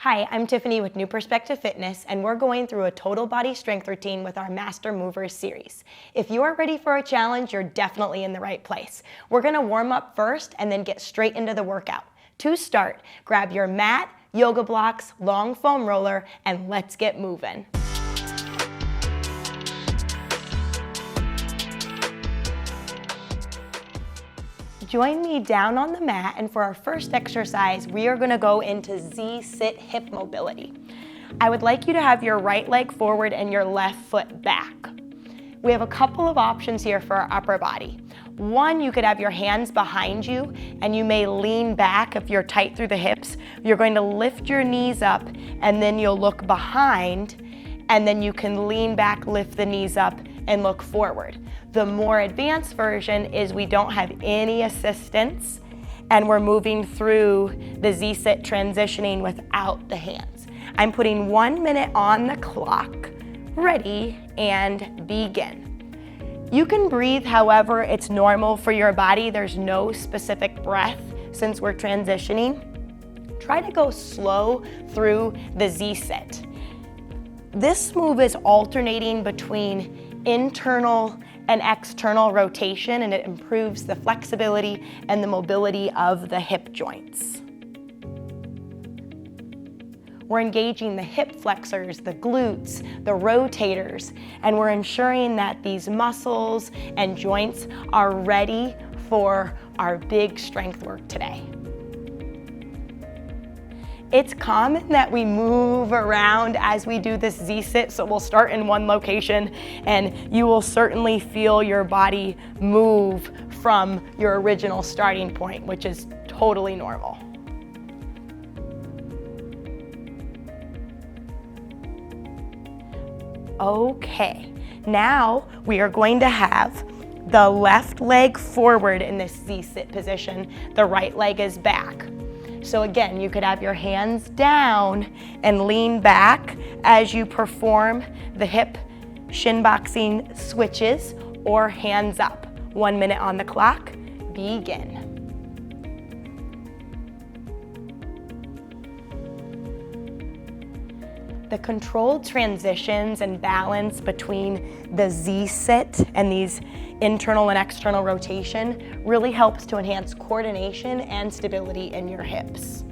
Hi, I'm Tiffany with New Perspective Fitness, and we're going through a total body strength routine with our Master Movers series. If you are ready for a challenge, you're definitely in the right place. We're gonna warm up first and then get straight into the workout. To start, grab your mat, yoga blocks, long foam roller, and let's get moving. Join me down on the mat, and for our first exercise, we are gonna go into Z-sit hip mobility. I would like you to have your right leg forward and your left foot back. We have a couple of options here for our upper body. One, you could have your hands behind you and you may lean back if you're tight through the hips. You're going to lift your knees up and then you'll look behind, and then you can lean back, lift the knees up, and look forward. The more advanced version is we don't have any assistance and we're moving through the Z-sit transitioning without the hands. I'm putting 1 minute on the clock. Ready and begin. You can breathe however it's normal for your body. There's no specific breath since we're transitioning. Try to go slow through the Z-sit. This move is alternating between internal and external rotation, and it improves the flexibility and the mobility of the hip joints. We're engaging the hip flexors, the glutes, the rotators, and we're ensuring that these muscles and joints are ready for our big strength work today. It's common that we move around as we do this Z-sit, so we'll start in one location and you will certainly feel your body move from your original starting point, which is totally normal. Okay, now we are going to have the left leg forward in this Z-sit position. The right leg is back. So again, you could have your hands down and lean back as you perform the hip shin boxing switches, or hands up. 1 minute on the clock, begin. The controlled transitions and balance between the Z-sit and these internal and external rotation really helps to enhance coordination and stability in your hips.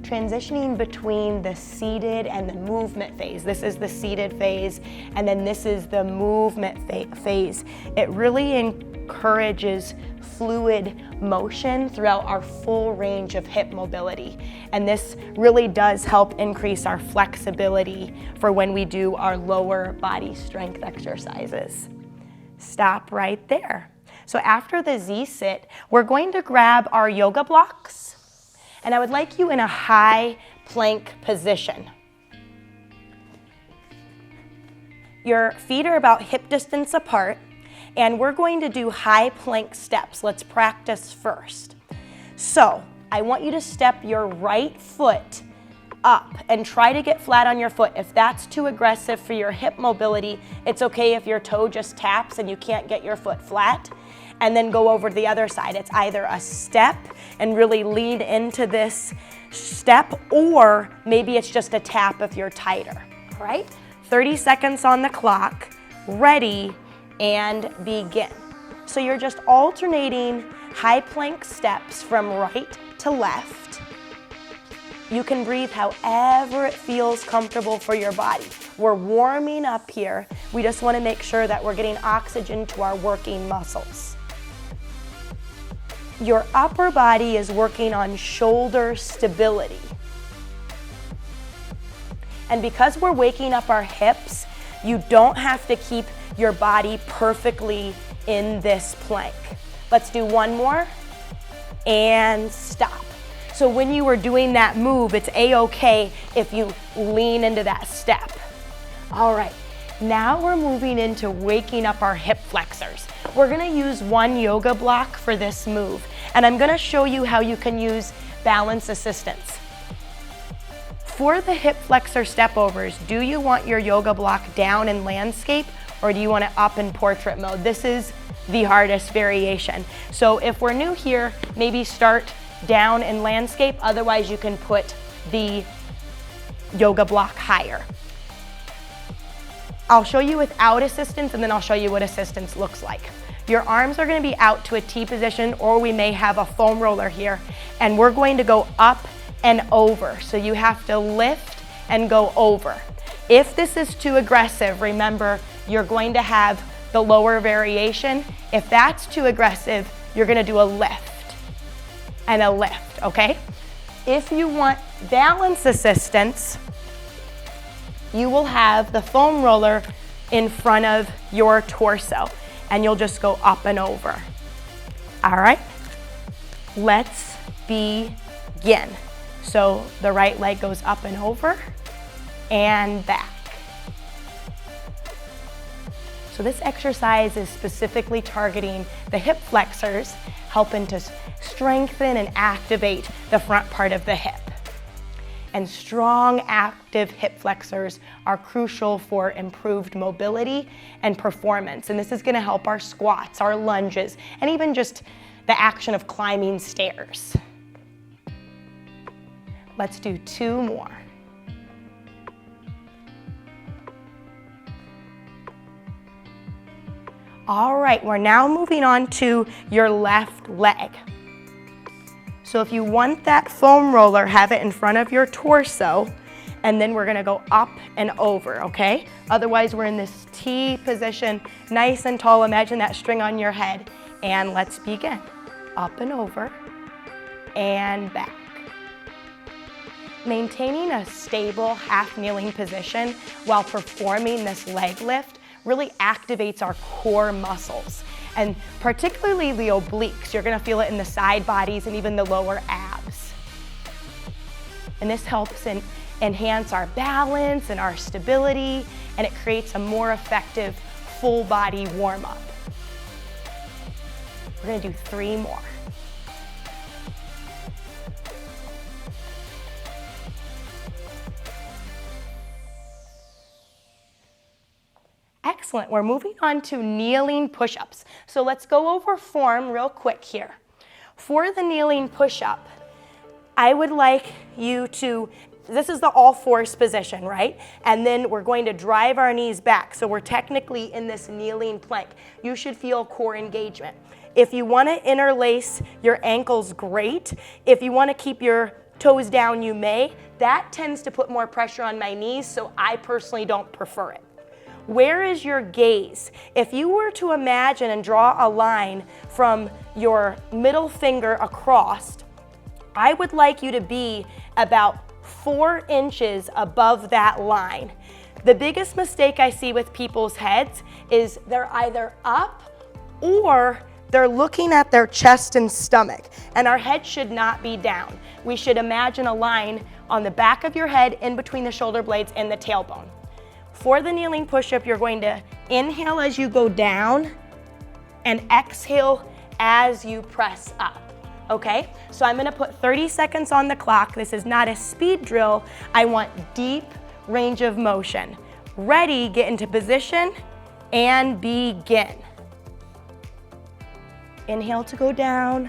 Transitioning between the seated and the movement phase. This is the seated phase, and then this is the movement phase. It really encourages fluid motion throughout our full range of hip mobility. And this really does help increase our flexibility for when we do our lower body strength exercises. Stop right there. So after the Z-sit, we're going to grab our yoga blocks, and I would like you in a high plank position. Your feet are about hip distance apart, and we're going to do high plank steps. Let's practice first. So I want you to step your right foot up and try to get flat on your foot. If that's too aggressive for your hip mobility, it's okay if your toe just taps and you can't get your foot flat. And then go over to the other side. It's either a step and really lean into this step, or maybe it's just a tap if you're tighter, all right? 30 seconds on the clock, ready and begin. So you're just alternating high plank steps from right to left. You can breathe however it feels comfortable for your body. We're warming up here. We just want to make sure that we're getting oxygen to our working muscles. Your upper body is working on shoulder stability. And because we're waking up our hips, you don't have to keep your body perfectly in this plank. Let's do one more and stop. So when you are doing that move, it's a-okay if you lean into that step. All right, now we're moving into waking up our hip flexors. We're gonna use one yoga block for this move, and I'm gonna show you how you can use balance assistance. For the hip flexor step overs, do you want your yoga block down in landscape or do you want it up in portrait mode? This is the hardest variation. So if we're new here, maybe start down in landscape, otherwise you can put the yoga block higher. I'll show you without assistance and then I'll show you what assistance looks like. Your arms are going to be out to a T position, or we may have a foam roller here, and we're going to go up and over. So you have to lift and go over. If this is too aggressive, remember you're going to have the lower variation. If that's too aggressive, you're going to do a lift and a lift, okay? If you want balance assistance, you will have the foam roller in front of your torso and you'll just go up and over. All right, let's begin. So the right leg goes up and over and back. So this exercise is specifically targeting the hip flexors, helping to strengthen and activate the front part of the hip. And strong, active hip flexors are crucial for improved mobility and performance. And this is gonna help our squats, our lunges, and even just the action of climbing stairs. Let's do 2 more. All right, we're now moving on to your left leg. So if you want that foam roller, have it in front of your torso, and then we're gonna go up and over, okay? Otherwise, we're in this T position, nice and tall. Imagine that string on your head. And let's begin. Up and over, and back. Maintaining a stable half kneeling position while performing this leg lift really activates our core muscles, and particularly the obliques. You're gonna feel it in the side bodies and even the lower abs. And this helps enhance our balance and our stability, and it creates a more effective full body warm-up. We're gonna do 3 more. Excellent, we're moving on to kneeling push-ups. So let's go over form real quick here. For the kneeling push-up, I would like you to, this is the all fours position, right? And then we're going to drive our knees back. So we're technically in this kneeling plank. You should feel core engagement. If you wanna interlace your ankles, great. If you wanna keep your toes down, you may. That tends to put more pressure on my knees, so I personally don't prefer it. Where is your gaze? If you were to imagine and draw a line from your middle finger across, I would like you to be about 4 inches above that line. The biggest mistake I see with people's heads is they're either up or they're looking at their chest and stomach, and our head should not be down. We should imagine a line on the back of your head in between the shoulder blades and the tailbone. For the kneeling push-up, you're going to inhale as you go down and exhale as you press up, okay? So I'm gonna put 30 seconds on the clock. This is not a speed drill. I want deep range of motion. Ready, get into position and begin. Inhale to go down,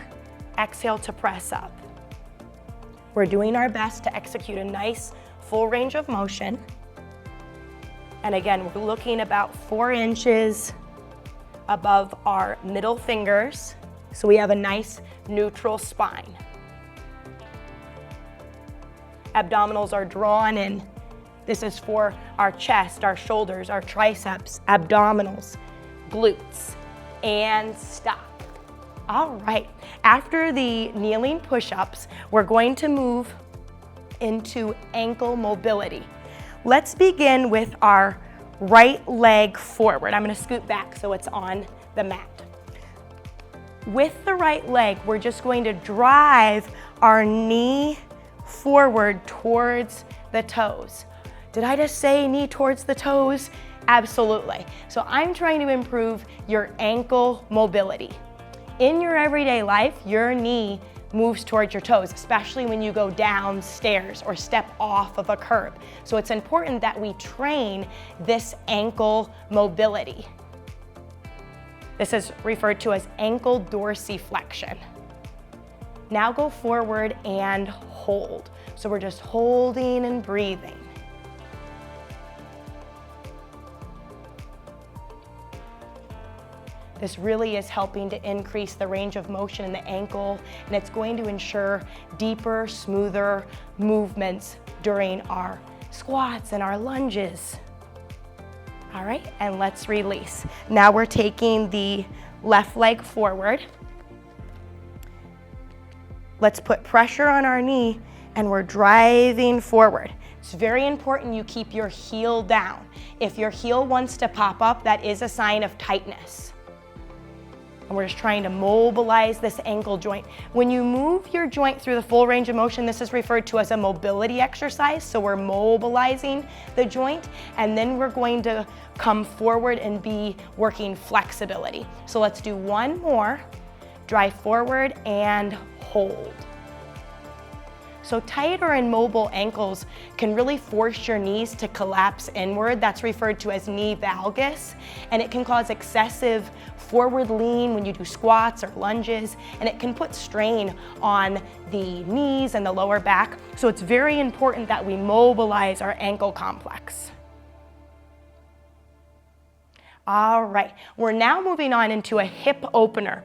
exhale to press up. We're doing our best to execute a nice full range of motion. And again, we're looking about 4 inches above our middle fingers, so we have a nice neutral spine. Abdominals are drawn in. This is for our chest, our shoulders, our triceps, abdominals, glutes, and stop. All right, after the kneeling push-ups, we're going to move into ankle mobility. Let's begin with our right leg forward. I'm gonna scoot back so it's on the mat. With the right leg, we're just going to drive our knee forward towards the toes. Did I just say knee towards the toes? Absolutely. So I'm trying to improve your ankle mobility. In your everyday life, your knee moves towards your toes, especially when you go downstairs or step off of a curb. So it's important that we train this ankle mobility. This is referred to as ankle dorsiflexion. Now go forward and hold. So we're just holding and breathing. This really is helping to increase the range of motion in the ankle, and it's going to ensure deeper, smoother movements during our squats and our lunges. All right, and let's release. Now we're taking the left leg forward. Let's put pressure on our knee, and we're driving forward. It's very important you keep your heel down. If your heel wants to pop up, that is a sign of tightness. And we're just trying to mobilize this ankle joint. When you move your joint through the full range of motion, this is referred to as a mobility exercise. So we're mobilizing the joint, and then we're going to come forward and be working flexibility. So let's do one more. Drive forward and hold. So tight or immobile ankles can really force your knees to collapse inward. That's referred to as knee valgus, and it can cause excessive forward lean when you do squats or lunges, and it can put strain on the knees and the lower back. So it's very important that we mobilize our ankle complex. All right, we're now moving on into a hip opener.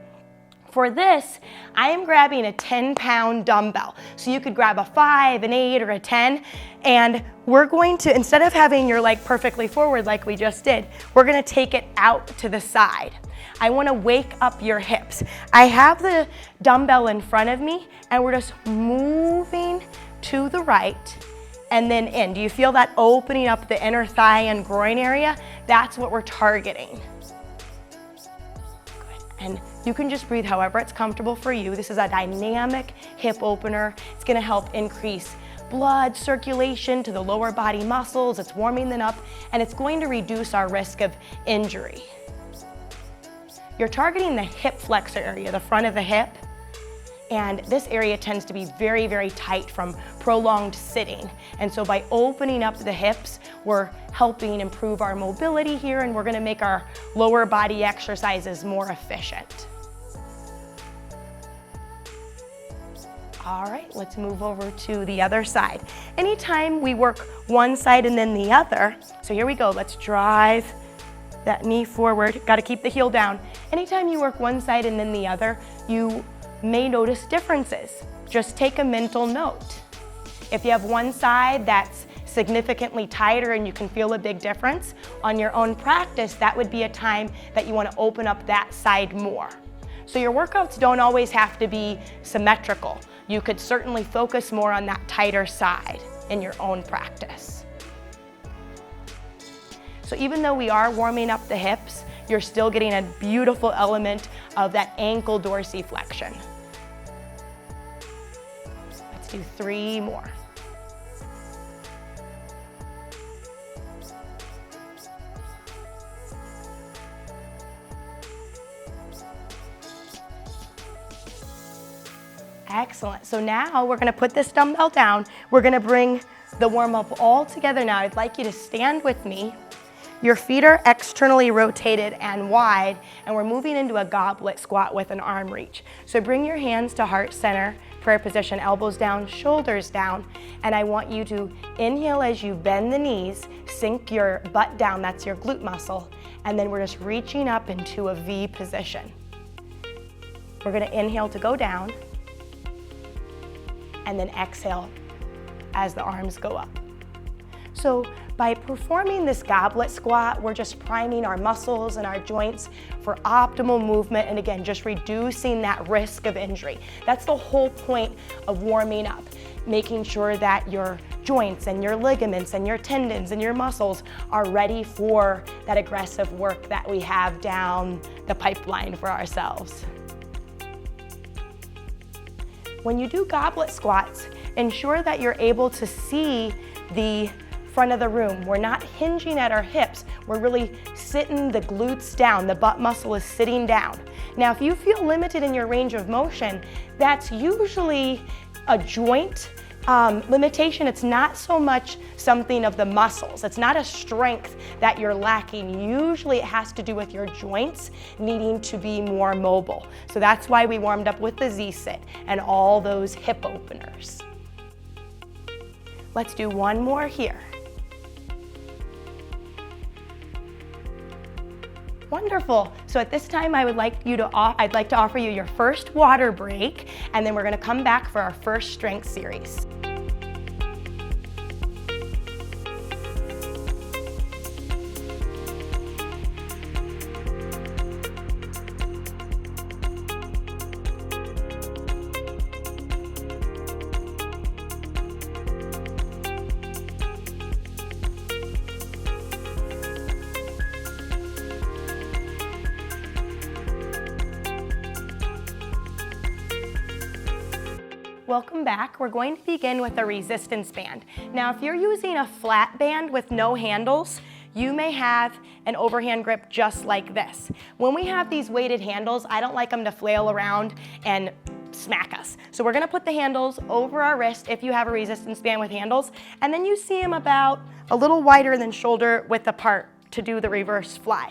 For this, I am grabbing a 10-pound dumbbell. So you could grab a 5, an 8, or a 10, and we're going to, instead of having your leg perfectly forward like we just did, we're gonna take it out to the side. I wanna wake up your hips. I have the dumbbell in front of me, and we're just moving to the right and then in. Do you feel that opening up the inner thigh and groin area? That's what we're targeting. And you can just breathe however it's comfortable for you. This is a dynamic hip opener. It's gonna help increase blood circulation to the lower body muscles. It's warming them up, and it's going to reduce our risk of injury. You're targeting the hip flexor area, the front of the hip, and this area tends to be very, very tight from prolonged sitting. And so by opening up the hips, we're helping improve our mobility here, and we're gonna make our lower body exercises more efficient. All right, let's move over to the other side. Anytime we work one side and then the other, so here we go, let's drive that knee forward, gotta keep the heel down. Anytime you work one side and then the other, you may notice differences. Just take a mental note. If you have one side that's significantly tighter and you can feel a big difference, on your own practice, that would be a time that you want to open up that side more. So your workouts don't always have to be symmetrical. You could certainly focus more on that tighter side in your own practice. So even though we are warming up the hips, you're still getting a beautiful element of that ankle dorsiflexion. Let's do 3 more. Excellent. So now we're gonna put this dumbbell down. We're gonna bring the warm-up all together now. I'd like you to stand with me. Your feet are externally rotated and wide, and we're moving into a goblet squat with an arm reach. So bring your hands to heart center, prayer position, elbows down, shoulders down, and I want you to inhale as you bend the knees, sink your butt down, that's your glute muscle, and then we're just reaching up into a V position. We're gonna inhale to go down, and then exhale as the arms go up. So by performing this goblet squat, we're just priming our muscles and our joints for optimal movement, and again, just reducing that risk of injury. That's the whole point of warming up, making sure that your joints and your ligaments and your tendons and your muscles are ready for that aggressive work that we have down the pipeline for ourselves. When you do goblet squats, ensure that you're able to see the front of the room. We're not hinging at our hips. We're really sitting the glutes down. The butt muscle is sitting down. Now, if you feel limited in your range of motion, that's usually a joint limitation. It's not so much something of the muscles. It's not a strength that you're lacking. Usually it has to do with your joints needing to be more mobile. So that's why we warmed up with the Z-sit and all those hip openers. Let's do one more here. Wonderful. So at this time, I'd like to offer you your first water break, and then we're going to come back for our first strength series. Welcome back. We're going to begin with a resistance band. Now, if you're using a flat band with no handles, you may have an overhand grip just like this. When we have these weighted handles, I don't like them to flail around and smack us. So we're gonna put the handles over our wrist if you have a resistance band with handles, and then you see them about a little wider than shoulder width apart to do the reverse fly.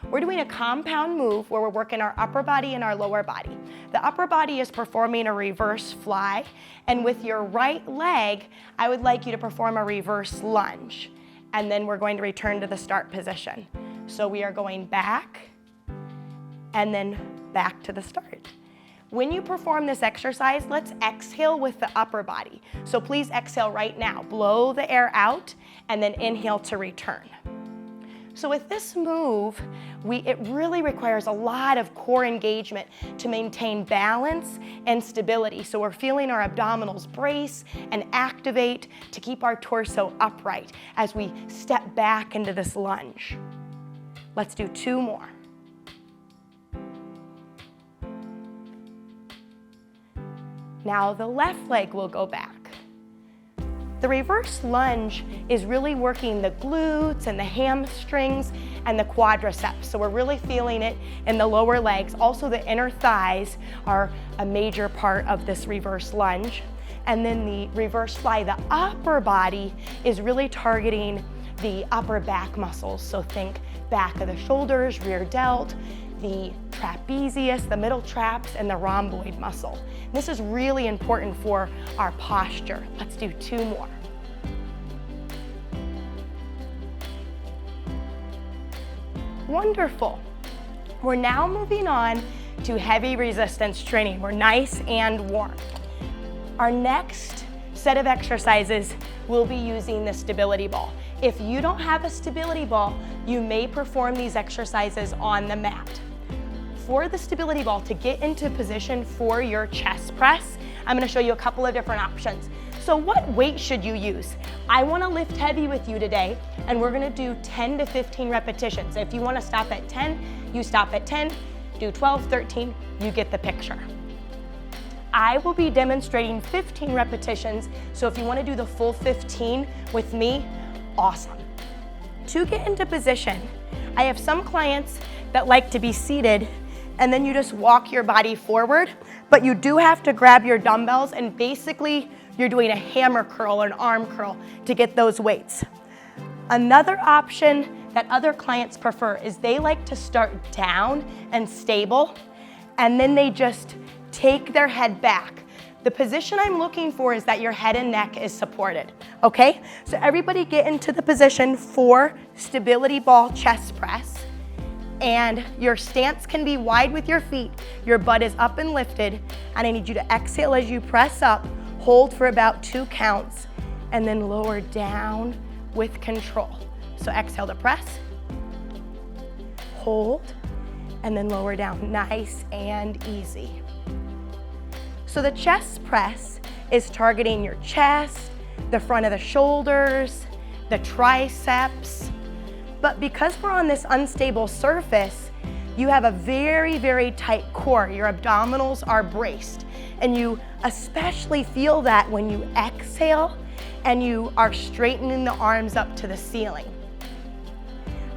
We're doing a compound move where we're working our upper body and our lower body. The upper body is performing a reverse fly, and with your right leg, I would like you to perform a reverse lunge. And then we're going to return to the start position. So we are going back and then back to the start. When you perform this exercise, let's exhale with the upper body. So please exhale right now. Blow the air out and then inhale to return. So with this move, it really requires a lot of core engagement to maintain balance and stability. So we're feeling our abdominals brace and activate to keep our torso upright as we step back into this lunge. Let's do two more. Now the left leg will go back. The reverse lunge is really working the glutes and the hamstrings and the quadriceps. So we're really feeling it in the lower legs. Also the inner thighs are a major part of this reverse lunge. And then the reverse fly, the upper body is really targeting the upper back muscles. So think back of the shoulders, rear delt, the trapezius, the middle traps, and the rhomboid muscle. This is really important for our posture. Let's do two more. Wonderful. We're now moving on to heavy resistance training. We're nice and warm. Our next set of exercises will be using the stability ball. If you don't have a stability ball, you may perform these exercises on the mat. For the stability ball, to get into position for your chest press, I'm going to show you a couple of different options. So what weight should you use? I want to lift heavy with you today, and we're going to do 10 to 15 repetitions. If you want to stop at 10, you stop at 10, do 12, 13, you get the picture. I will be demonstrating 15 repetitions, so if you want to do the full 15 with me, awesome. To get into position, I have some clients that like to be seated and then you just walk your body forward, but you do have to grab your dumbbells and basically you're doing a hammer curl or an arm curl to get those weights. Another option that other clients prefer is they like to start down and stable, and then they just take their head back. The position I'm looking for is that your head and neck is supported, okay? So everybody get into the position for stability ball chest press, and your stance can be wide with your feet, your butt is up and lifted, and I need you to exhale as you press up, hold for about 2 counts, and then lower down with control. So exhale to press, hold, and then lower down, nice and easy. So the chest press is targeting your chest, the front of the shoulders, the triceps, but because we're on this unstable surface, you have a very, very tight core. Your abdominals are braced, and you especially feel that when you exhale and you are straightening the arms up to the ceiling.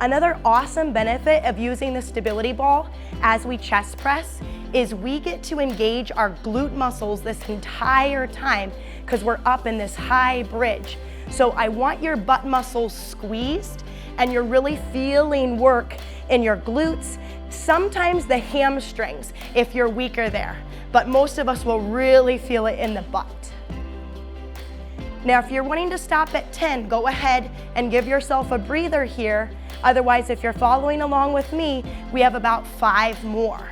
Another awesome benefit of using the stability ball as we chest press is we get to engage our glute muscles this entire time because we're up in this high bridge. So I want your butt muscles squeezed and you're really feeling work in your glutes, sometimes the hamstrings if you're weaker there, but most of us will really feel it in the butt. Now, if you're wanting to stop at 10, go ahead and give yourself a breather here. Otherwise, if you're following along with me, we have about 5 more.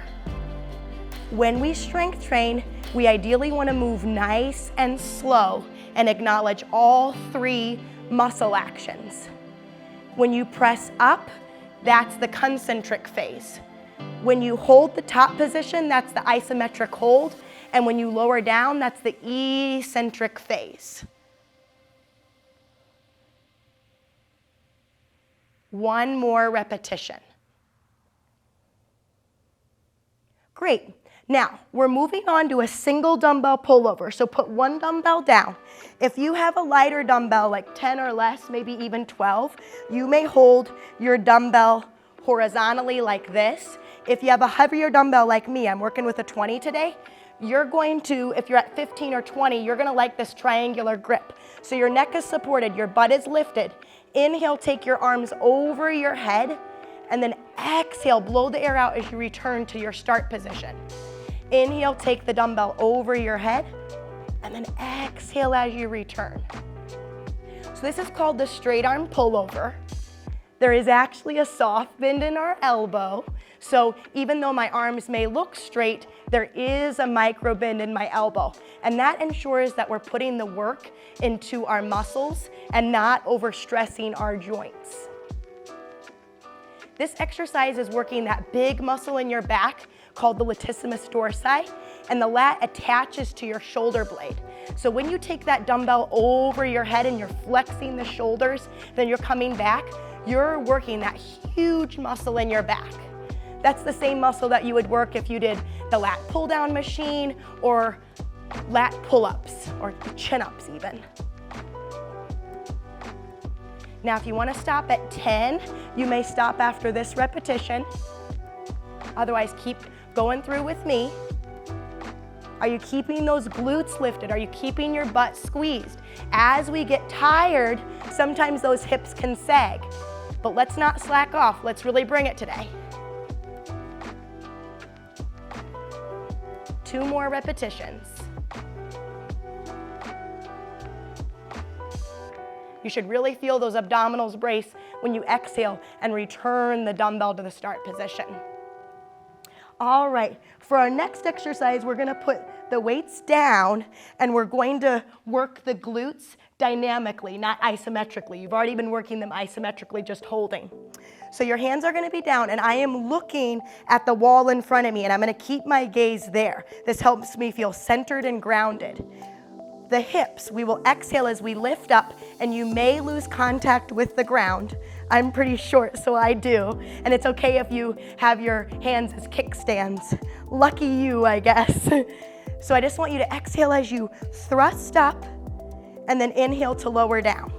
When we strength train, we ideally want to move nice and slow and acknowledge all 3 muscle actions. When you press up, that's the concentric phase. When you hold the top position, that's the isometric hold. And when you lower down, that's the eccentric phase. 1 more repetition. Great. Now, we're moving on to a single dumbbell pullover. So put 1 dumbbell down. If you have a lighter dumbbell, like 10 or less, maybe even 12, you may hold your dumbbell horizontally like this. If you have a heavier dumbbell like me, I'm working with a 20 today, you're going to, if you're at 15 or 20, you're gonna like this triangular grip. So your neck is supported, your butt is lifted. Inhale, take your arms over your head, and then exhale, blow the air out as you return to your start position. Inhale, take the dumbbell over your head, and then exhale as you return. So this is called the straight arm pullover. There is actually a soft bend in our elbow. So even though my arms may look straight, there is a micro bend in my elbow. And that ensures that we're putting the work into our muscles and not overstressing our joints. This exercise is working that big muscle in your back called the latissimus dorsi, and the lat attaches to your shoulder blade. So when you take that dumbbell over your head and you're flexing the shoulders, then you're coming back, you're working that huge muscle in your back. That's the same muscle that you would work if you did the lat pull down machine or lat pull-ups or chin-ups even. Now, if you want to stop at 10, you may stop after this repetition. Otherwise, keep going through with me. Are you keeping those glutes lifted? Are you keeping your butt squeezed? As we get tired, sometimes those hips can sag, but let's not slack off. Let's really bring it today. 2 more repetitions. You should really feel those abdominals brace when you exhale and return the dumbbell to the start position. All right, for our next exercise, we're gonna put the weights down and we're going to work the glutes dynamically, not isometrically. You've already been working them isometrically, just holding. So your hands are gonna be down and I am looking at the wall in front of me and I'm gonna keep my gaze there. This helps me feel centered and grounded. The hips, we will exhale as we lift up and you may lose contact with the ground. I'm pretty short, so I do. And it's okay if you have your hands as kickstands. Lucky you, I guess. So I just want you to exhale as you thrust up and then inhale to lower down.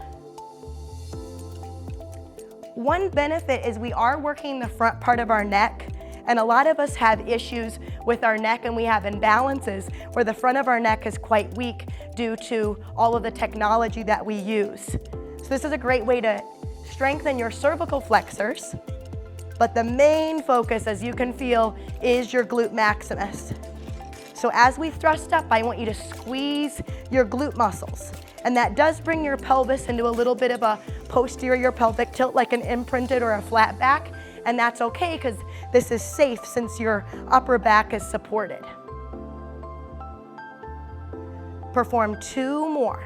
One benefit is we are working the front part of our neck, and a lot of us have issues with our neck and we have imbalances where the front of our neck is quite weak due to all of the technology that we use. So this is a great way to strengthen your cervical flexors, but the main focus, as you can feel, is your glute maximus. So as we thrust up, I want you to squeeze your glute muscles. And that does bring your pelvis into a little bit of a posterior pelvic tilt, like an imprinted or a flat back. And that's okay because this is safe since your upper back is supported. Perform 2 more.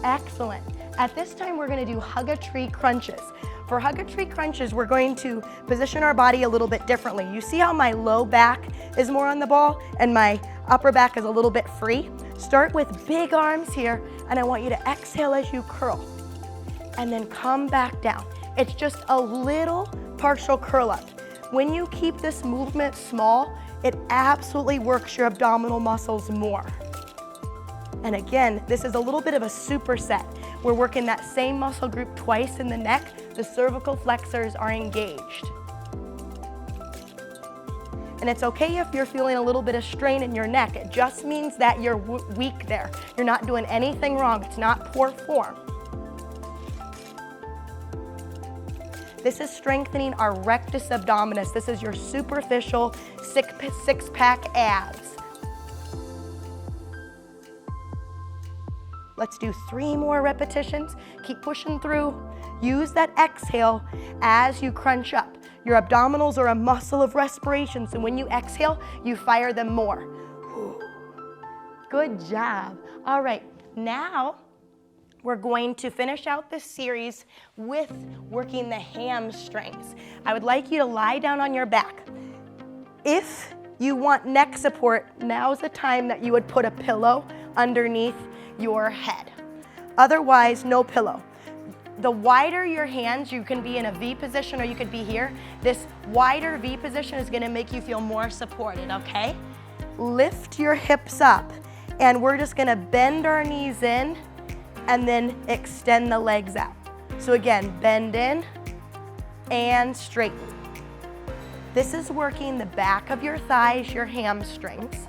Excellent. At this time, we're gonna do hug-a-tree crunches. For hug-a-tree crunches, we're going to position our body a little bit differently. You see how my low back is more on the ball and my upper back is a little bit free? Start with big arms here, and I want you to exhale as you curl, and then come back down. It's just a little partial curl up. When you keep this movement small, it absolutely works your abdominal muscles more. And again, this is a little bit of a superset. We're working that same muscle group twice in the neck. The cervical flexors are engaged. And it's okay if you're feeling a little bit of strain in your neck. It just means that you're weak there. You're not doing anything wrong. It's not poor form. This is strengthening our rectus abdominis. This is your superficial six-pack abs. Let's do 3 more repetitions. Keep pushing through. Use that exhale as you crunch up. Your abdominals are a muscle of respiration, so when you exhale, you fire them more. Good job. All right, now we're going to finish out this series with working the hamstrings. I would like you to lie down on your back. If you want neck support, now's the time that you would put a pillow underneath your head. Otherwise, no pillow. The wider your hands, you can be in a V position or you could be here. This wider V position is gonna make you feel more supported, okay? Lift your hips up, and we're just gonna bend our knees in and then extend the legs out. So again, bend in and straighten. This is working the back of your thighs, your hamstrings.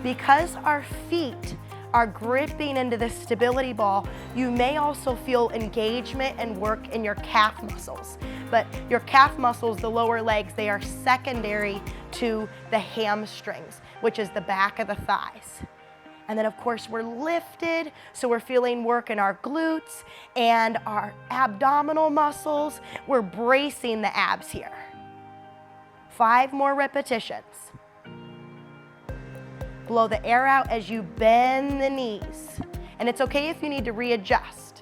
Because our feet are gripping into the stability ball, you may also feel engagement and work in your calf muscles. But your calf muscles, the lower legs, they are secondary to the hamstrings, which is the back of the thighs. And then of course we're lifted, so we're feeling work in our glutes and our abdominal muscles. We're bracing the abs here. 5 more repetitions. Blow the air out as you bend the knees. And it's okay if you need to readjust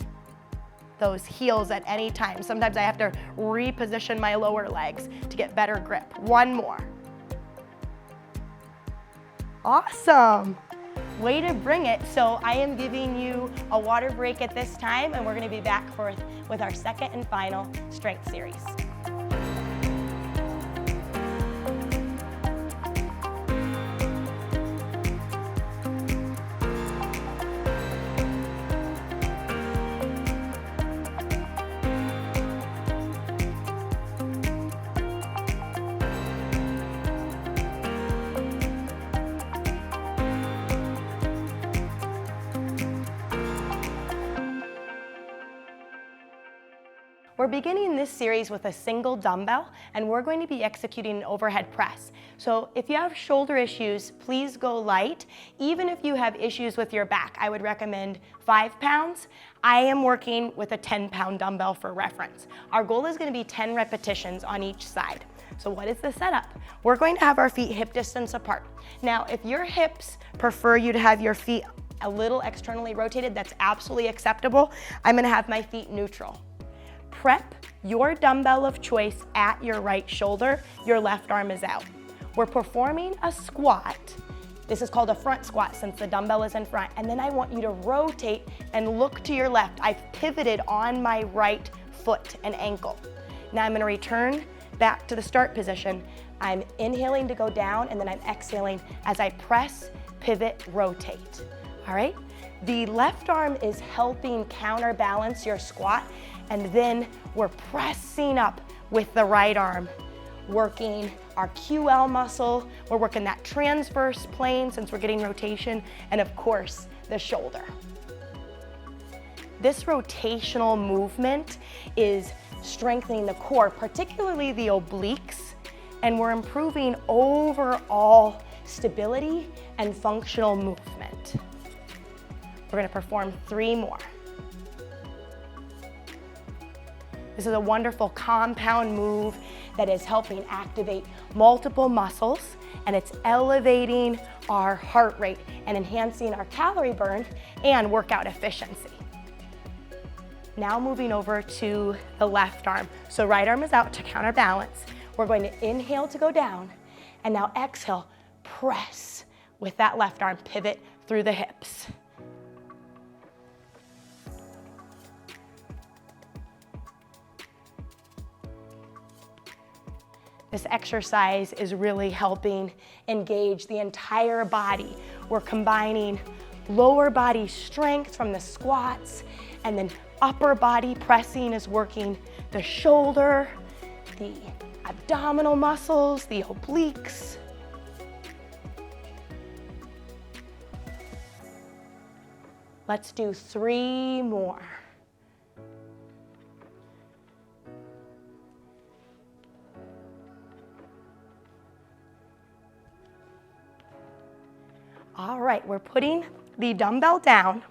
those heels at any time. Sometimes I have to reposition my lower legs to get better grip. 1 more. Awesome. Way to bring it. So I am giving you a water break at this time, and we're going to be back with our second and final strength series. We're beginning this series with a single dumbbell, and we're going to be executing an overhead press. So if you have shoulder issues, please go light. Even if you have issues with your back, I would recommend 5 pounds. I am working with a 10-pound dumbbell for reference. Our goal is going to be 10 repetitions on each side. So what is the setup? We're going to have our feet hip distance apart. Now, if your hips prefer you to have your feet a little externally rotated, that's absolutely acceptable. I'm going to have my feet neutral. Prep your dumbbell of choice at your right shoulder. Your left arm is out. We're performing a squat. This is called a front squat since the dumbbell is in front. And then I want you to rotate and look to your left. I've pivoted on my right foot and ankle. Now I'm going to return back to the start position. I'm inhaling to go down, and then I'm exhaling as I press, pivot, rotate. All right? The left arm is helping counterbalance your squat, and then we're pressing up with the right arm, working our QL muscle. We're working that transverse plane since we're getting rotation, and of course, the shoulder. This rotational movement is strengthening the core, particularly the obliques, and we're improving overall stability and functional movement. We're going to perform 3 more. This is a wonderful compound move that is helping activate multiple muscles, and it's elevating our heart rate and enhancing our calorie burn and workout efficiency. Now moving over to the left arm. So right arm is out to counterbalance. We're going to inhale to go down, and now exhale, press with that left arm, pivot through the hips. This exercise is really helping engage the entire body. We're combining lower body strength from the squats, and then upper body pressing is working the shoulder, the abdominal muscles, the obliques. Let's do 3 more. All right, we're putting the dumbbell down.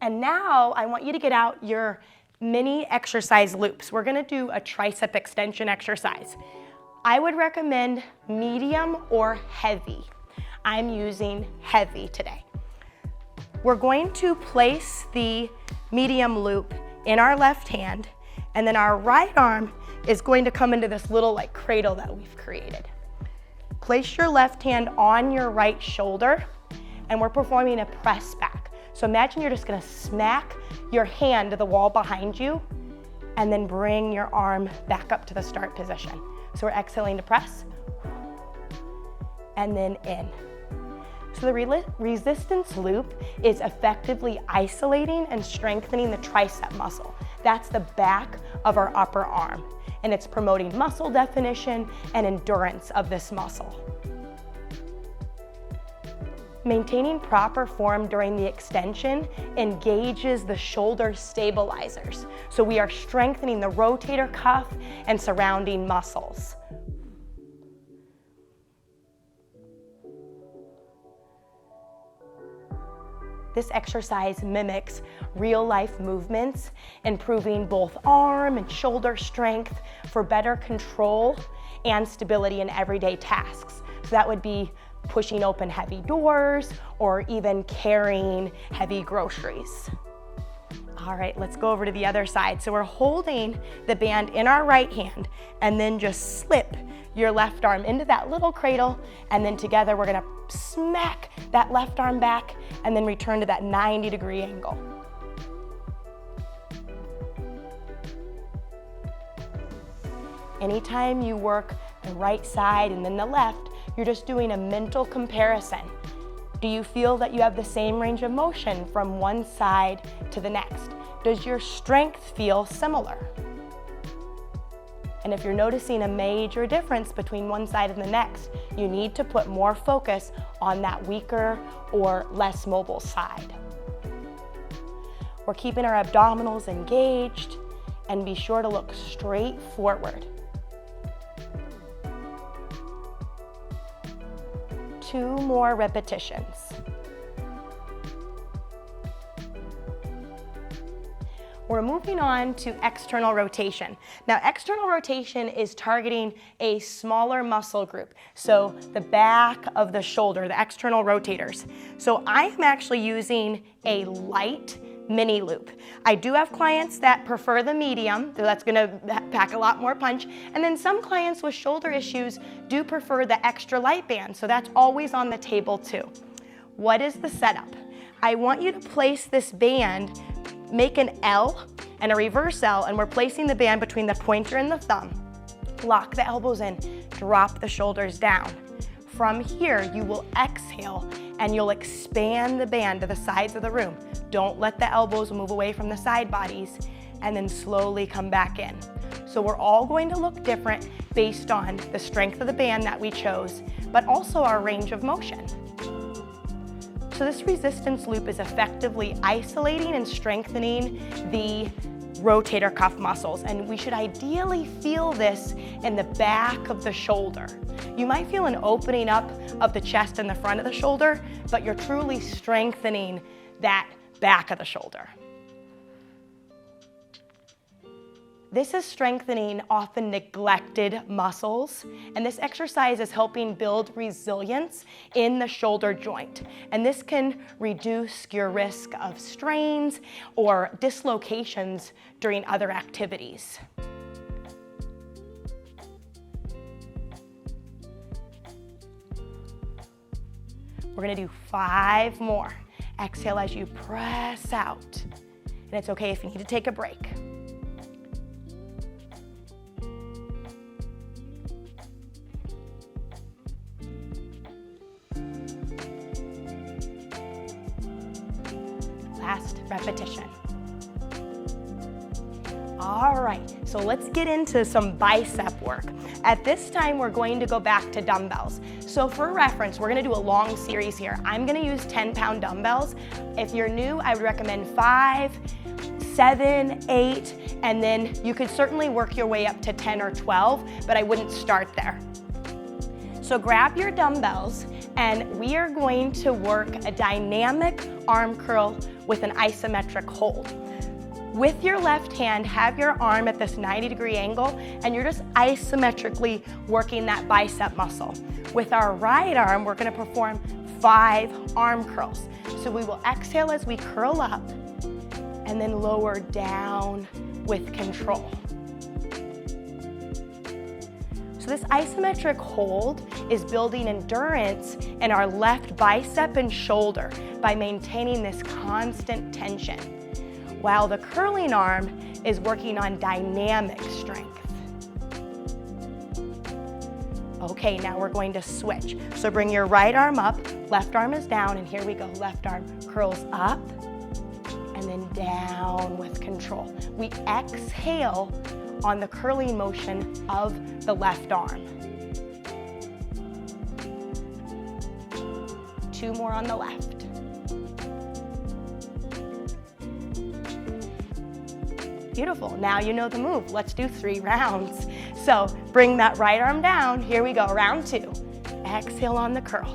And now I want you to get out your mini exercise loops. We're gonna do a tricep extension exercise. I would recommend medium or heavy. I'm using heavy today. We're going to place the medium loop in our left hand, and then our right arm is going to come into this little like cradle that we've created. Place your left hand on your right shoulder, and we're performing a press back. So imagine you're just gonna smack your hand to the wall behind you, and then bring your arm back up to the start position. So we're exhaling to press, and then in. So the resistance loop is effectively isolating and strengthening the tricep muscle. That's the back of our upper arm, and it's promoting muscle definition and endurance of this muscle. Maintaining proper form during the extension engages the shoulder stabilizers. So we are strengthening the rotator cuff and surrounding muscles. This exercise mimics real-life movements, improving both arm and shoulder strength for better control and stability in everyday tasks. So that would be pushing open heavy doors or even carrying heavy groceries. All right, let's go over to the other side. So we're holding the band in our right hand, and then just slip your left arm into that little cradle, and then together we're gonna smack that left arm back and then return to that 90-degree angle. Anytime you work the right side and then the left, you're just doing a mental comparison. Do you feel that you have the same range of motion from one side to the next? Does your strength feel similar? And if you're noticing a major difference between one side and the next, you need to put more focus on that weaker or less mobile side. We're keeping our abdominals engaged, and be sure to look straight forward. 2 more repetitions. We're moving on to external rotation. Now, external rotation is targeting a smaller muscle group. So the back of the shoulder, the external rotators. So I'm actually using a light mini loop. I do have clients that prefer the medium, so that's gonna pack a lot more punch. And then some clients with shoulder issues do prefer the extra light band, so that's always on the table too. What is the setup? I want you to place this band, make an L and a reverse L, and we're placing the band between the pointer and the thumb. Lock the elbows in, drop the shoulders down. From here, you will exhale and you'll expand the band to the sides of the room. Don't let the elbows move away from the side bodies, and then slowly come back in. So we're all going to look different based on the strength of the band that we chose, but also our range of motion. So this resistance loop is effectively isolating and strengthening the rotator cuff muscles, and we should ideally feel this in the back of the shoulder. You might feel an opening up of the chest and the front of the shoulder, but you're truly strengthening that back of the shoulder. This is strengthening often neglected muscles, and this exercise is helping build resilience in the shoulder joint. And this can reduce your risk of strains or dislocations during other activities. We're gonna do 5 more. Exhale as you press out. And it's okay if you need to take a break. last repetition. All right, so let's get into some bicep work. At this time, we're going to go back to dumbbells. So for reference, we're gonna do a long series here. I'm gonna use 10-pound dumbbells. If you're new, I would recommend 5, 7, 8, and then you could certainly work your way up to 10 or 12, but I wouldn't start there. So grab your dumbbells, and we are going to work a dynamic arm curl with an isometric hold. With your left hand, have your arm at this 90-degree angle, and you're just isometrically working that bicep muscle. With our right arm, we're gonna perform 5 arm curls. So we will exhale as we curl up, and then lower down with control. So this isometric hold is building endurance in our left bicep and shoulder by maintaining this constant tension, while the curling arm is working on dynamic strength. Okay, now we're going to switch. So bring your right arm up, left arm is down, and here we go. Left arm curls up, and then down with control. We exhale on the curling motion of the left arm. 2 more on the left. Beautiful, now you know the move. Let's do 3 rounds. So bring that right arm down. Here we go, round 2. Exhale on the curl.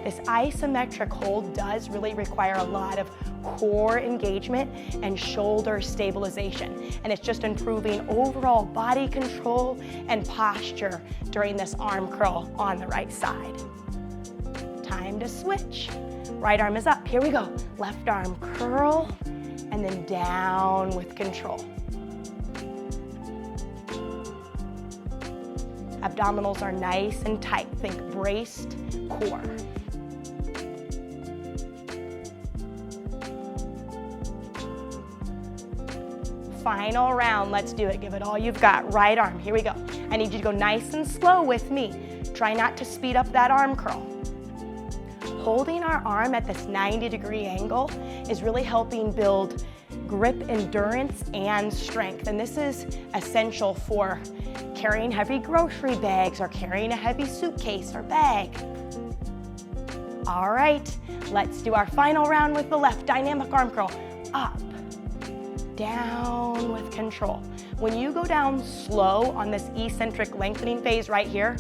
This isometric hold does really require a lot of core engagement and shoulder stabilization. And it's just improving overall body control and posture during this arm curl on the right side. Time to switch. Right arm is up, here we go. Left arm curl, and then down with control. Abdominals are nice and tight, think braced core. Final round, let's do it. Give it all you've got. Right arm, here we go. I need you to go nice and slow with me. Try not to speed up that arm curl. Holding our arm at this 90-degree angle is really helping build grip endurance and strength. And this is essential for carrying heavy grocery bags or carrying a heavy suitcase or bag. All right, let's do our final round with the left. Dynamic arm curl. Up, down with control. When you go down slow on this eccentric lengthening phase right here,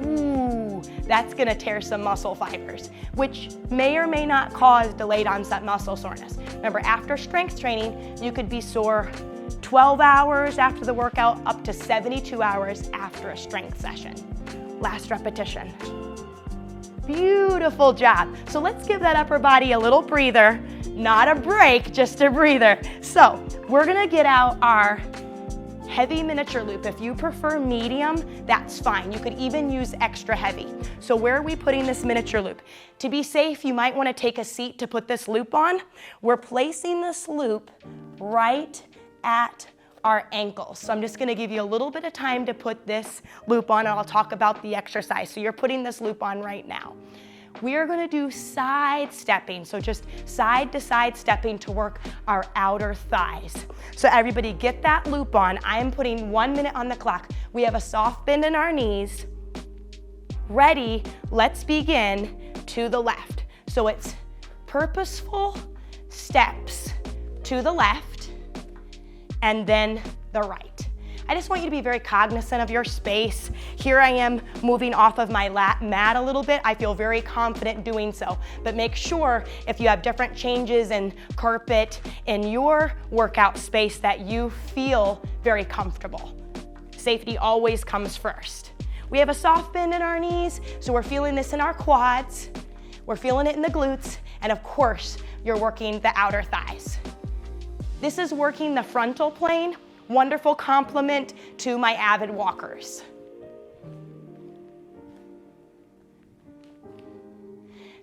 ooh, that's gonna tear some muscle fibers, which may or may not cause delayed onset muscle soreness. Remember, after strength training, you could be sore 12 hours after the workout, up to 72 hours after a strength session. Last repetition. Beautiful job. So let's give that upper body a little breather, not a break, just a breather. So we're gonna get out our heavy miniature loop. If you prefer medium, that's fine. You could even use extra heavy. So where are we putting this miniature loop? To be safe, you might want to take a seat to put this loop on. We're placing this loop right at our ankles. So I'm just going to give you a little bit of time to put this loop on, and I'll talk about the exercise. So you're putting this loop on right now. We are going to do side stepping, so just side to side stepping to work our outer thighs. So everybody get that loop on. I am putting 1 minute on the clock. We have a soft bend in our knees. Ready, let's begin to the left. So it's purposeful steps to the left and then the right. I just want you to be very cognizant of your space. Here I am moving off of my mat a little bit. I feel very confident doing so. But make sure if you have different changes in carpet in your workout space that you feel very comfortable. Safety always comes first. We have a soft bend in our knees, so we're feeling this in our quads. We're feeling it in the glutes, and of course, you're working the outer thighs. This is working the frontal plane. Wonderful complement to my avid walkers.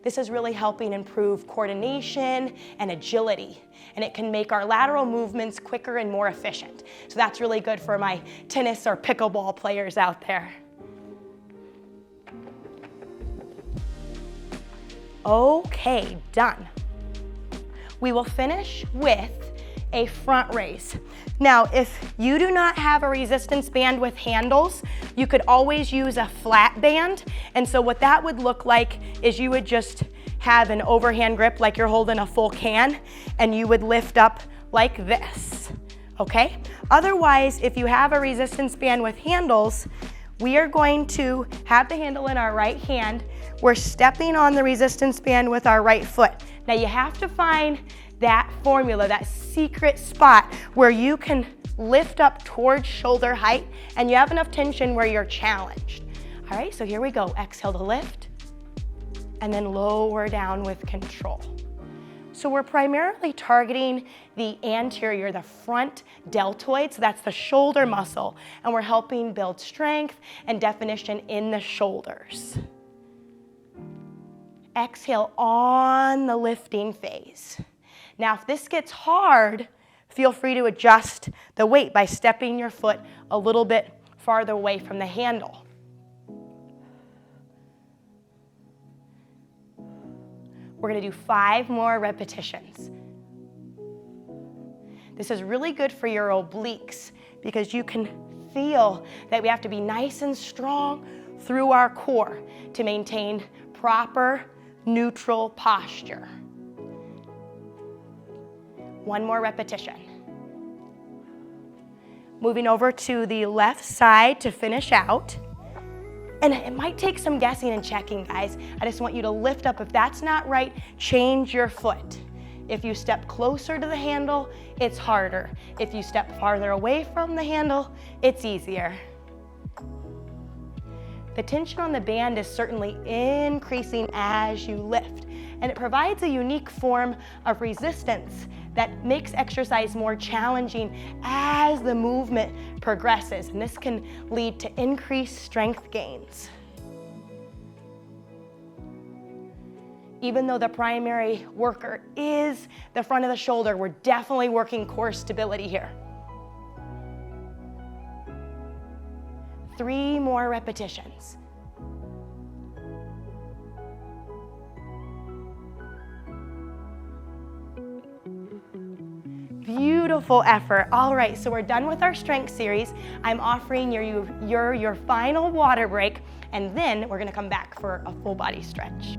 This is really helping improve coordination and agility, and it can make our lateral movements quicker and more efficient. So that's really good for my tennis or pickleball players out there. Okay, done. We will finish with a front raise. Now, if you do not have a resistance band with handles, you could always use a flat band. And so what that would look like is you would just have an overhand grip like you're holding a full can, and you would lift up like this, okay? Otherwise, if you have a resistance band with handles, we are going to have the handle in our right hand. We're stepping on the resistance band with our right foot. Now you have to find that formula, that secret spot where you can lift up towards shoulder height and you have enough tension where you're challenged. All right, so here we go. Exhale to lift and then lower down with control. So we're primarily targeting the anterior, the front deltoid, so that's the shoulder muscle, and we're helping build strength and definition in the shoulders. Exhale on the lifting phase. Now, if this gets hard, feel free to adjust the weight by stepping your foot a little bit farther away from the handle. We're gonna do 5 more repetitions. This is really good for your obliques because you can feel that we have to be nice and strong through our core to maintain proper neutral posture. 1 more repetition. Moving over to the left side to finish out. And it might take some guessing and checking, guys. I just want you to lift up. If that's not right, change your foot. If you step closer to the handle, it's harder. If you step farther away from the handle, it's easier. The tension on the band is certainly increasing as you lift, and it provides a unique form of resistance that makes exercise more challenging as the movement progresses, and this can lead to increased strength gains. Even though the primary worker is the front of the shoulder, we're definitely working core stability here. 3 more repetitions. Beautiful effort. All right, so we're done with our strength series. I'm offering your final water break, and then we're gonna come back for a full body stretch.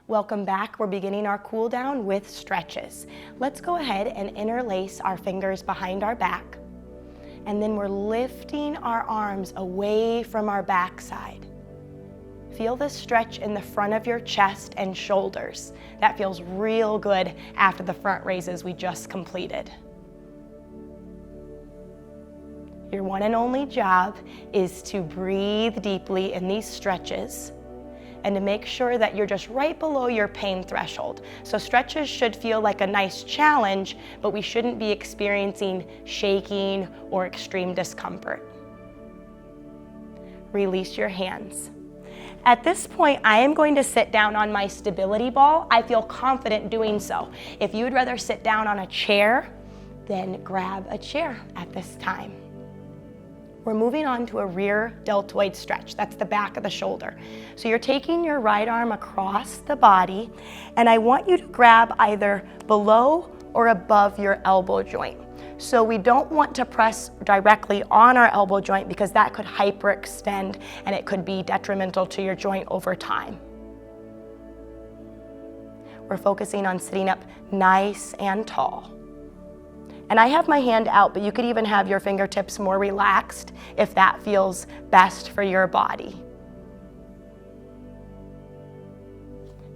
Welcome back. We're beginning our cool down with stretches. Let's go ahead and interlace our fingers behind our back. And then we're lifting our arms away from our backside. Feel the stretch in the front of your chest and shoulders. That feels real good after the front raises we just completed. Your one and only job is to breathe deeply in these stretches and to make sure that you're just right below your pain threshold. So stretches should feel like a nice challenge, but we shouldn't be experiencing shaking or extreme discomfort. Release your hands. At this point, I am going to sit down on my stability ball. I feel confident doing so. If you would rather sit down on a chair, then grab a chair at this time. We're moving on to a rear deltoid stretch. That's the back of the shoulder. So you're taking your right arm across the body, and I want you to grab either below or above your elbow joint. So we don't want to press directly on our elbow joint because that could hyperextend and it could be detrimental to your joint over time. We're focusing on sitting up nice and tall. And I have my hand out, but you could even have your fingertips more relaxed if that feels best for your body.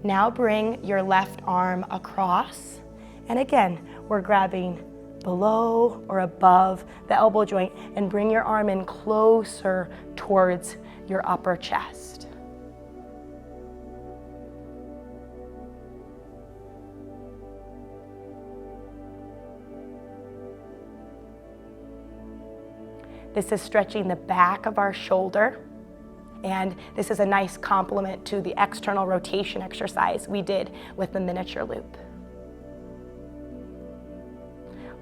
Now bring your left arm across. And again, we're grabbing below or above the elbow joint and bring your arm in closer towards your upper chest. This is stretching the back of our shoulder. And this is a nice complement to the external rotation exercise we did with the miniature loop.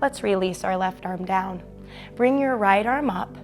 Let's release our left arm down. Bring your right arm up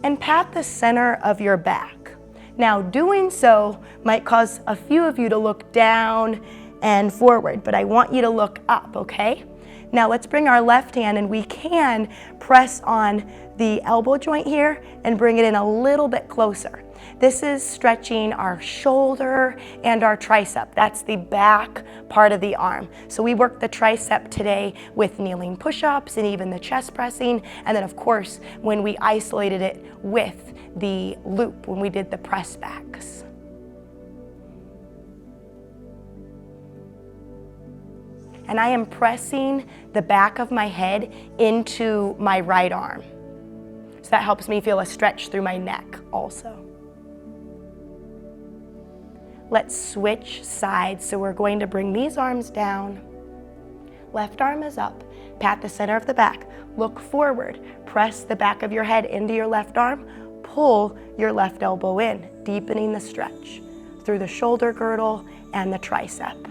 and pat the center of your back. Now, doing so might cause a few of you to look down and forward, but I want you to look up, okay? Now let's bring our left hand, and we can press on the elbow joint here and bring it in a little bit closer. This is stretching our shoulder and our tricep. That's the back part of the arm. So we worked the tricep today with kneeling push-ups and even the chest pressing. And then of course, when we isolated it with the loop, when we did the press backs. And I am pressing the back of my head into my right arm. So that helps me feel a stretch through my neck also. Let's switch sides. So we're going to bring these arms down. Left arm is up. Pat the center of the back. Look forward. Press the back of your head into your left arm. Pull your left elbow in, deepening the stretch through the shoulder girdle and the tricep.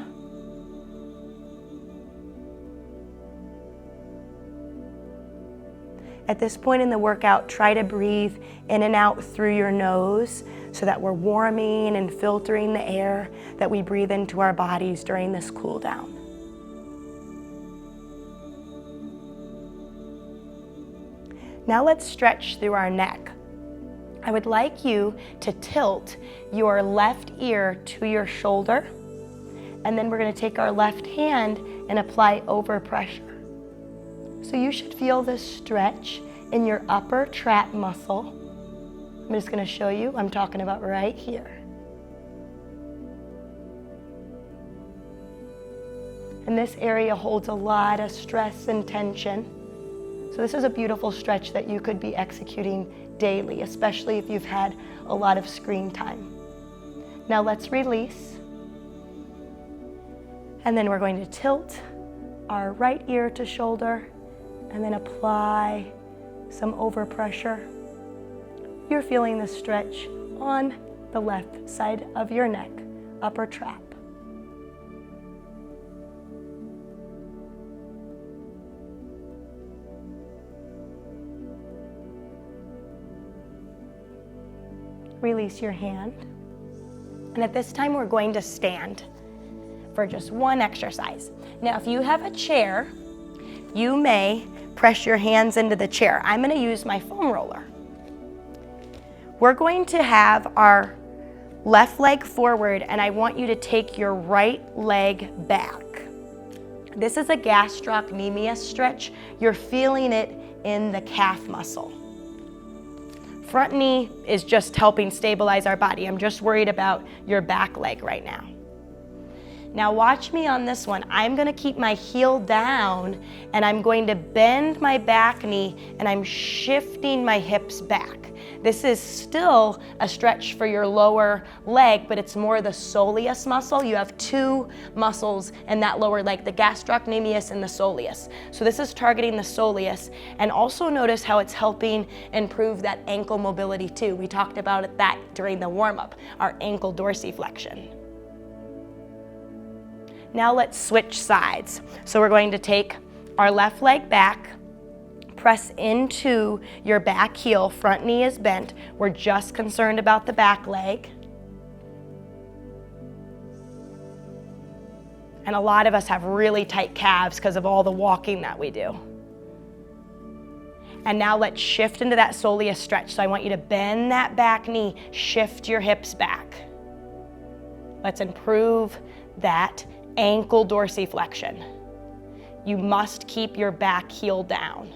At this point in the workout, try to breathe in and out through your nose so that we're warming and filtering the air that we breathe into our bodies during this cool down. Now let's stretch through our neck. I would like you to tilt your left ear to your shoulder, and then we're going to take our left hand and apply overpressure. So you should feel this stretch in your upper trap muscle. I'm just going to show you. I'm talking about right here. And this area holds a lot of stress and tension. So this is a beautiful stretch that you could be executing daily, especially if you've had a lot of screen time. Now let's release. And then we're going to tilt our right ear to shoulder and then apply some overpressure. You're feeling the stretch on the left side of your neck, upper trap. Release your hand. And at this time, we're going to stand for just one exercise. Now, if you have a chair, you may press your hands into the chair. I'm going to use my foam roller. We're going to have our left leg forward, and I want you to take your right leg back. This is a gastrocnemius stretch. You're feeling it in the calf muscle. Front knee is just helping stabilize our body. I'm just worried about your back leg right now. Now watch me on this one. I'm gonna keep my heel down and I'm going to bend my back knee and I'm shifting my hips back. This is still a stretch for your lower leg, but it's more the soleus muscle. You have two muscles in that lower leg, the gastrocnemius and the soleus. So this is targeting the soleus, and also notice how it's helping improve that ankle mobility too. We talked about that during the warm-up, our ankle dorsiflexion. Now let's switch sides. So we're going to take our left leg back, press into your back heel, front knee is bent. We're just concerned about the back leg. And a lot of us have really tight calves because of all the walking that we do. And now let's shift into that soleus stretch. So I want you to bend that back knee, shift your hips back. Let's improve that ankle dorsiflexion. You must keep your back heel down.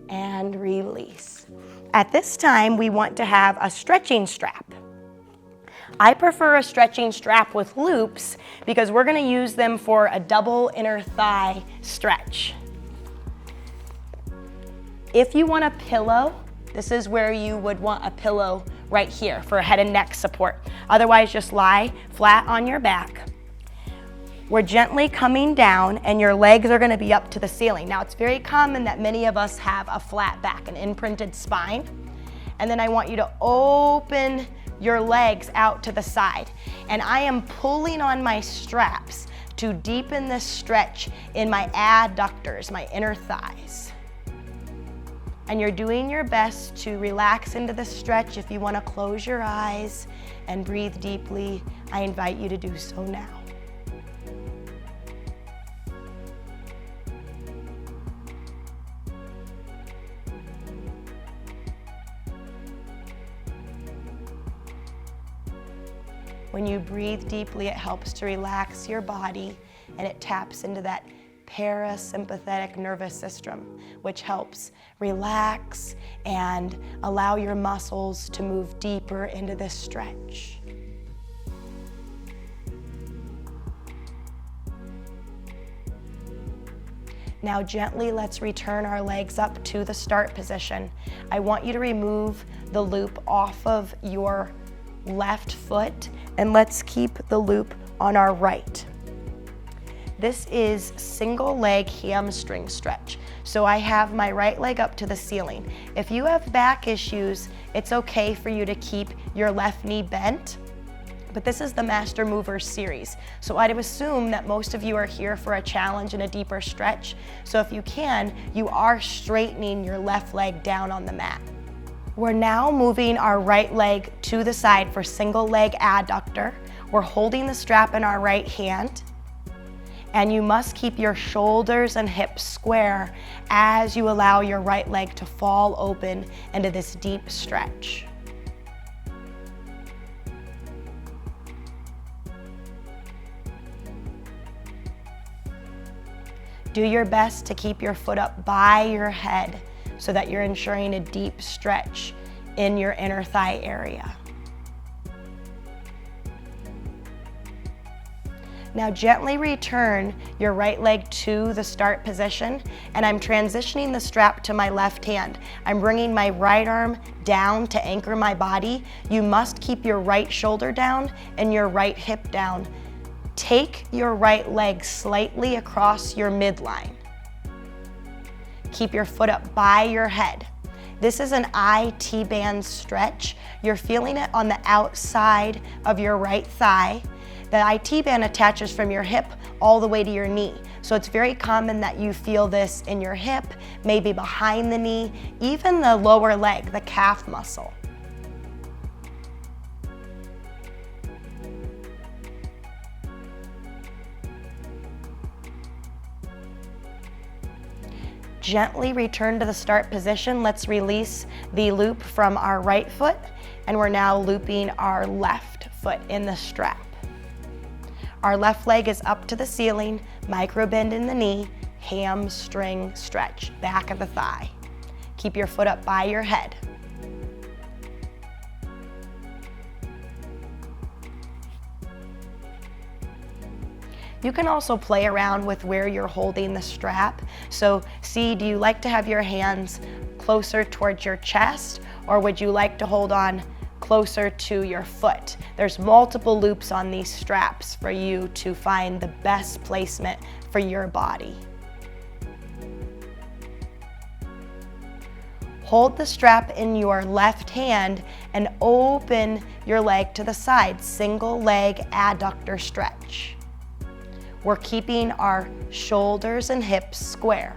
And release. At this time, we want to have a stretching strap. I prefer a stretching strap with loops because we're going to use them for a double inner thigh stretch. If you want a pillow, this is where you would want a pillow right here for head and neck support. Otherwise, just lie flat on your back. We're gently coming down and your legs are gonna be up to the ceiling. Now it's very common that many of us have a flat back, an imprinted spine. And then I want you to open your legs out to the side. And I am pulling on my straps to deepen this stretch in my adductors, my inner thighs. And you're doing your best to relax into the stretch. If you want to close your eyes and breathe deeply, I invite you to do so now. When you breathe deeply, it helps to relax your body and it taps into that parasympathetic nervous system, which helps relax and allow your muscles to move deeper into this stretch. Now gently, let's return our legs up to the start position. I want you to remove the loop off of your left foot and let's keep the loop on our right. This is single leg hamstring stretch. So I have my right leg up to the ceiling. If you have back issues, it's okay for you to keep your left knee bent, but this is the Master Movers series. So I'd assume that most of you are here for a challenge and a deeper stretch. So if you can, you are straightening your left leg down on the mat. We're now moving our right leg to the side for single leg adductor. We're holding the strap in our right hand. And you must keep your shoulders and hips square as you allow your right leg to fall open into this deep stretch. Do your best to keep your foot up by your head so that you're ensuring a deep stretch in your inner thigh area. Now gently return your right leg to the start position, and I'm transitioning the strap to my left hand. I'm bringing my right arm down to anchor my body. You must keep your right shoulder down and your right hip down. Take your right leg slightly across your midline. Keep your foot up by your head. This is an IT band stretch. You're feeling it on the outside of your right thigh. The IT band attaches from your hip all the way to your knee. So it's very common that you feel this in your hip, maybe behind the knee, even the lower leg, the calf muscle. Gently return to the start position. Let's release the loop from our right foot, and we're now looping our left foot in the strap. Our left leg is up to the ceiling, micro bend in the knee, hamstring stretch, back of the thigh. Keep your foot up by your head. You can also play around with where you're holding the strap. So see, do you like to have your hands closer towards your chest, or would you like to hold on closer to your foot? There's multiple loops on these straps for you to find the best placement for your body. Hold the strap in your left hand and open your leg to the side, single leg adductor stretch. We're keeping our shoulders and hips square.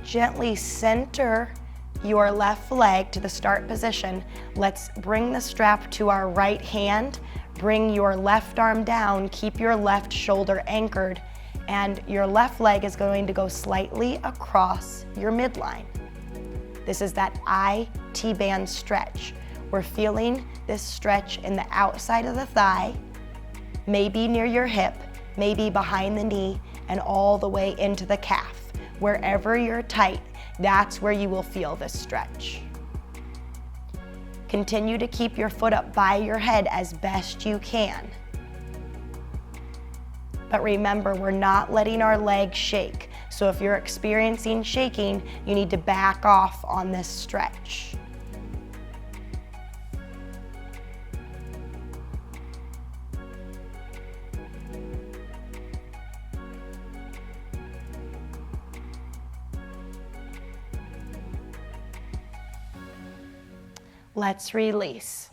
Gently center your left leg to the start position. Let's bring the strap to our right hand. Bring your left arm down, keep your left shoulder anchored, and your left leg is going to go slightly across your midline. This is that IT band stretch. We're feeling this stretch in the outside of the thigh, maybe near your hip, maybe behind the knee, and all the way into the calf. Wherever you're tight, that's where you will feel this stretch. Continue to keep your foot up by your head as best you can. But remember, we're not letting our legs shake. So if you're experiencing shaking, you need to back off on this stretch. Let's release.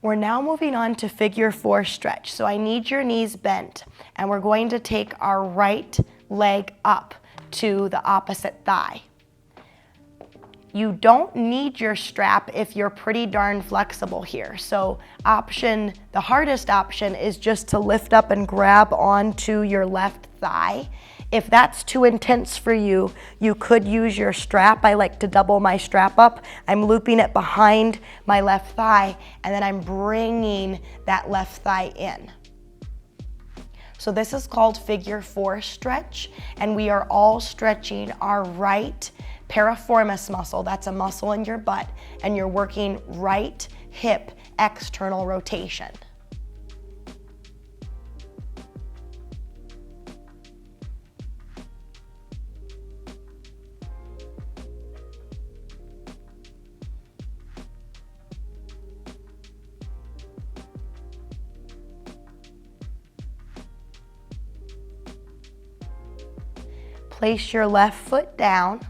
We're now moving on to figure 4 stretch. So I need your knees bent, and we're going to take our right leg up to the opposite thigh. You don't need your strap if you're pretty darn flexible here. So the hardest option is just to lift up and grab onto your left thigh. If that's too intense for you, you could use your strap. I like to double my strap up. I'm looping it behind my left thigh, and then I'm bringing that left thigh in. So this is called figure 4 stretch, and we are all stretching our right piriformis muscle. That's a muscle in your butt, and you're working right hip external rotation. Place your left foot down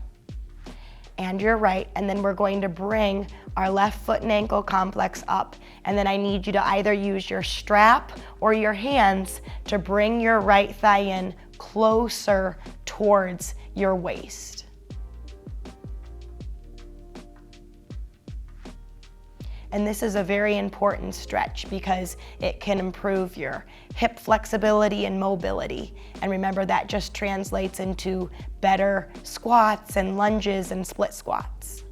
and your right, and then we're going to bring our left foot and ankle complex up, and then I need you to either use your strap or your hands to bring your right thigh in closer towards your waist. And this is a very important stretch because it can improve your hip flexibility and mobility. And remember, that just translates into better squats and lunges and split squats.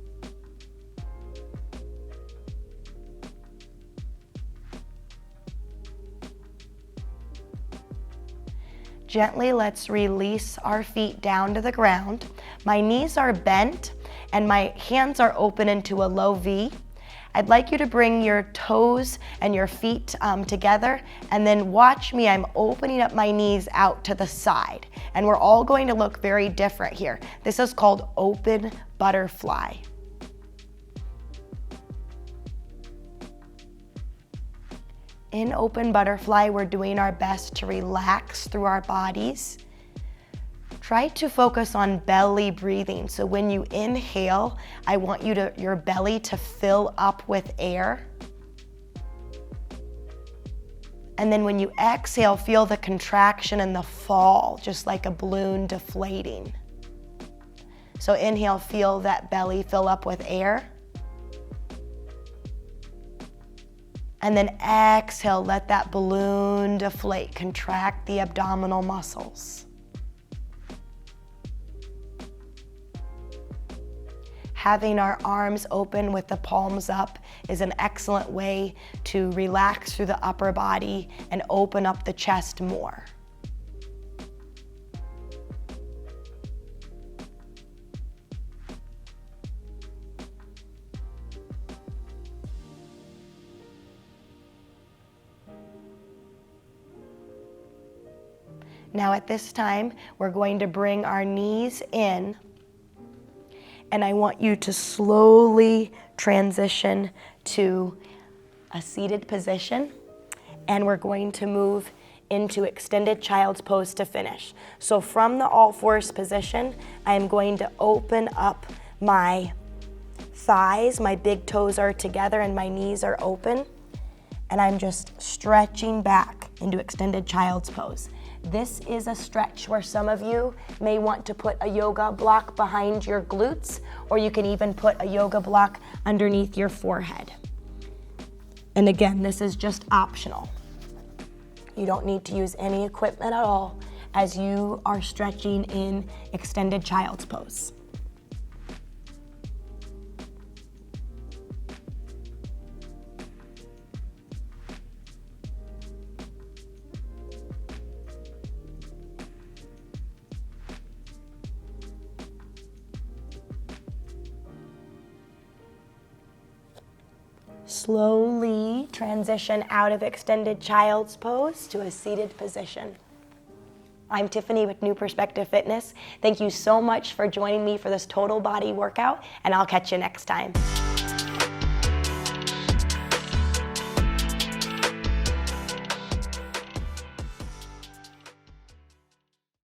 Gently, let's release our feet down to the ground. My knees are bent and my hands are open into a low V. I'd like you to bring your toes and your feet together, and then watch me. I'm opening up my knees out to the side, and we're all going to look very different here. This is called open butterfly. In open butterfly, we're doing our best to relax through our bodies. Try to focus on belly breathing. So when you inhale, I want your belly to fill up with air. And then when you exhale, feel the contraction and the fall, just like a balloon deflating. So inhale, feel that belly fill up with air. And then exhale, let that balloon deflate, contract the abdominal muscles. Having our arms open with the palms up is an excellent way to relax through the upper body and open up the chest more. Now at this time, we're going to bring our knees in, and I want you to slowly transition to a seated position, and we're going to move into extended child's pose to finish. So from the all fours position, I am going to open up my thighs, my big toes are together and my knees are open, and I'm just stretching back into extended child's pose. This is a stretch where some of you may want to put a yoga block behind your glutes, or you can even put a yoga block underneath your forehead. And again, this is just optional. You don't need to use any equipment at all as you are stretching in extended child's pose. Slowly transition out of extended child's pose to a seated position. I'm Tiffany with New Perspective Fitness. Thank you so much for joining me for this total body workout, and I'll catch you next time.